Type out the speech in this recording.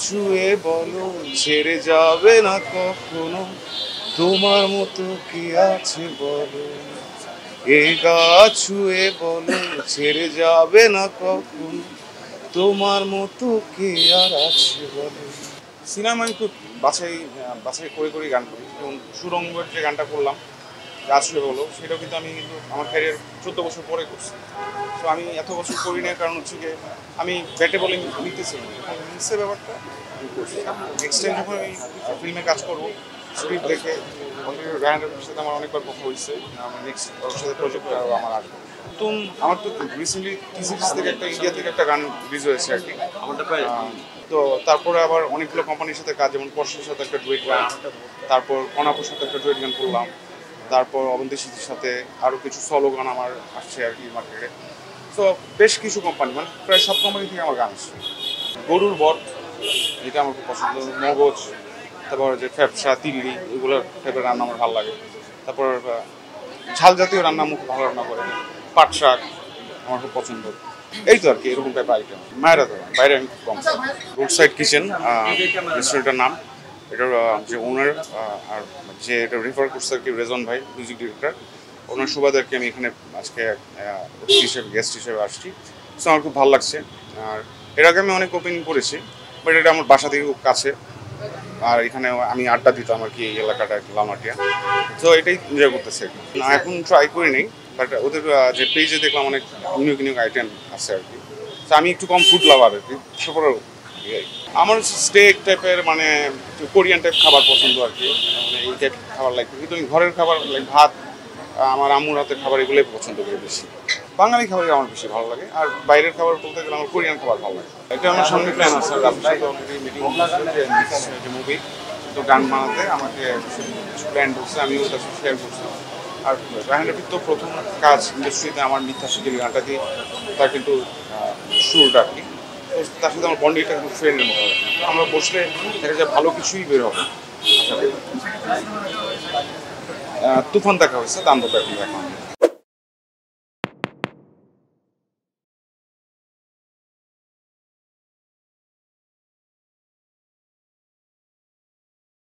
ছুঁয়ে বলো ছেড়ে যাবে না কখনো, তোমার মতো কি আছে বলো। এ গা ছুঁয়ে বলো ছেড়ে যাবে না কখনো, তোমার মতো কে আর আছে বলো। সিনেমা আমি খুব বাছাই বাছাই করে গান করি। যেমন সুরঙ্গের যে গানটা করলাম গা ছুঁয়ে বলো, সেটাও কিন্তু আমি কিন্তু আমার ক্যারিয়ার 14 বছর পরে করছি। তো আমি এত বছর করি না, কারণ হচ্ছে গিয়ে আমি ব্যাটে বলিং নিতেছি না, নিচ্ছে ব্যাপারটা আমি করছি। নেক্সট টাইম যখন আমি ফিল্মে কাজ করবো, স্ক্রিপ্ট দেখে রায়হানের সাথে আমার অনেকবার কথা হয়েছে, আমার নেক্সট ওর সাথে প্রজেক্ট আমার আসবে। নতুন আমার তো রিসেন্টলি টি-সিরিজ থেকে একটা ইন্ডিয়া থেকে একটা গান রিলিজ হয়েছে আর কি। তো তারপরে আবার অনেকগুলো কোম্পানির সাথে কাজ, যেমন পরশের সাথে একটা ডুয়েট গান, তারপর কনাপুর সাথে একটা ডুয়েট গান করলাম, তারপর অবন্তীশীতির সাথে আরও কিছু সলো গান আমার আসছে আর কি মার্কেটে। তো বেশ কিছু কোম্পানি, মানে প্রায় সব কোম্পানি থেকে আমার গান আসছে। গরুর বট, এটা আমার খুব পছন্দ। মগজ, তারপর যে ফ্যাপসা, তিল্লি, এগুলোর টাইপের রান্না আমার ভালো লাগে। তারপর ঝাল জাতীয় রান্না মুখ ভালো রান্না করে। পাট শাক আমার খুব পছন্দ। এই তো আর কি, এরকম টাইপের আইটেম। মায়েরা তো বাইরে আমি খুব কম। রোড সাইড কিচেন রেস্টুরেন্টের নাম। এটার যে ওনার আর যে এটা রেফার করছে আর কি, রেজন ভাই, মিউজিক ডিরেক্টর, ওনার সুবাদে আর কি আমি এখানে আজকে অতিথি হিসেবে, গেস্ট হিসেবে আসছি। সো আমার খুব ভালো লাগছে। আর এর আগে আমি অনেক ওপেনিং করেছি, বাট এটা আমার বাসা থেকে খুব কাছে। আর এখানে আমি আড্ডা দিতাম আর কি, এই এলাকাটা লালমাটিয়া। তো এটাই এনজয় করতেছে আর কি। না, এখন ট্রাই করি নেই, বাট ওদের যে পেজে দেখলাম অনেক ইউনিক ইউনিক আইটেম আছে আর কি। তো আমি একটু কম ফুড লাভার আর কি, তারপরেও আমার স্টেক টাইপের, মানে কোরিয়ান টাইপ খাবার পছন্দ আর কি। মানে এই টাইপ খাবার লাগবে, কিন্তু আমি ঘরের খাবার লাইক ভাত, আমার আম্মুর হাতের খাবার এগুলোই পছন্দ করি বেশি। বাঙালি খাবারই আমার বেশি ভালো লাগে, আর বাইরের খাবার বলতে গেলে আমার কোরিয়ান খাবার ভালো লাগে। এটা আমার সামনে প্ল্যান আছে, আপনার সাথে অলরেডি মিটিং যে মুভি তো গান বানাতে আমাকে কিছু প্ল্যান করছে, আমিও তার সাথে শেয়ার করছি। আর রায়হানের তো প্রথম কাজ ইন্ডাস্ট্রিতে আমার মিথ্যা শিখির গানটা দিয়ে তার কিন্তু সুরটা আর কি। তো তার সাথে আমার বন্ডিংটা খুব ফ্রেন্ডের মতো হয়। আমরা বসলে দেখা যায় ভালো কিছুই বের হবে। তুফান দেখা হয়েছে, দাম দেখা এখন দেখা।